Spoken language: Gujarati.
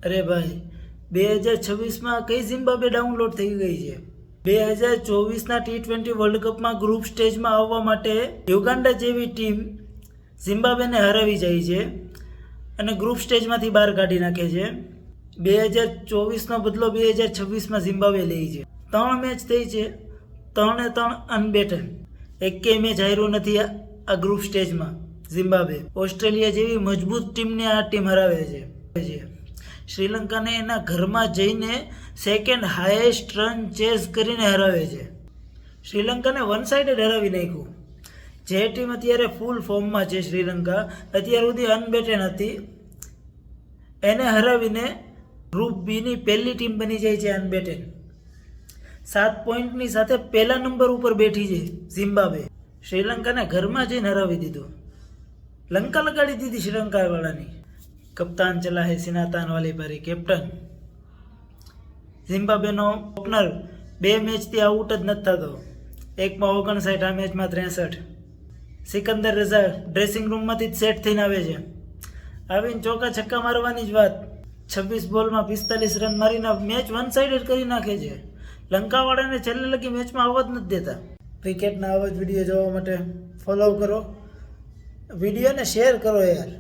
અરે ભાઈ 2026માં કઈ ઝિમ્બાબ્વે ડાઉનલોડ થઈ ગઈ છે? 2024ના T20 વર્લ્ડ કપમાં ગ્રુપ સ્ટેજમાં આવવા માટે યુગાન્ડા જેવી ટીમ ઝિમ્બાબ્વેને હરાવી જાય છે અને ગ્રુપ સ્ટેજમાંથી બહાર કાઢી નાખે છે. 2024નો બદલો 2026માં ઝિમ્બાબ્વે લે છે. 3 મેચ થઈ છે, 3-3 અનબેટન. એકેય મેચ હાર્યું નથી આ ગ્રુપ સ્ટેજમાં ઝિમ્બાબ્વે. ઓસ્ટ્રેલિયા જેવી મજબૂત ટીમને આ ટીમ હરાવે છે. શ્રીલંકાને એના ઘરમાં જઈને સેકન્ડ હાઈએસ્ટ રન ચેઝ કરીને હરાવે છે. શ્રીલંકાને વન સાઇડેડ હરાવી નાખ્યું. જે ટીમ અત્યારે ફૂલ ફોર્મમાં છે શ્રીલંકા, અત્યાર સુધી અનબેટેન હતી, એને હરાવીને ગ્રુપ બીની પહેલી ટીમ બની જાય છે અનબેટેન. 7 પોઈન્ટની સાથે પહેલા નંબર ઉપર બેઠી છે ઝિમ્બાબ્વે. શ્રીલંકાને ઘરમાં જઈને હરાવી દીધું. લંકા લગાડી દીધી શ્રીલંકાવાળાની. કપ્તાન ચલા હે સિનાતાન વાલી પારી, કેપ્ટન. ઝિમ્બાબ્વેનો ઓપનર 2 મેચથી આઉટ જ નથી થતો. એકમાં 59, આ મેચમાં 63. સિકંદર રઝા ડ્રેસિંગ રૂમમાંથી જ સેટ થઈને આવે છે. આવીને ચોકા છક્કા મારવાની જ વાત. 26 બોલમાં 45 રન મારીને મેચ વન સાઇડેડ કરી નાખે છે. લંકાવાળાને છેલ્લે લગી મેચમાં આવવા જ નથી દેતા. ક્રિકેટના આવા જ વિડીયો જોવા માટે ફોલો કરો, વિડીયોને શેર કરો યાર.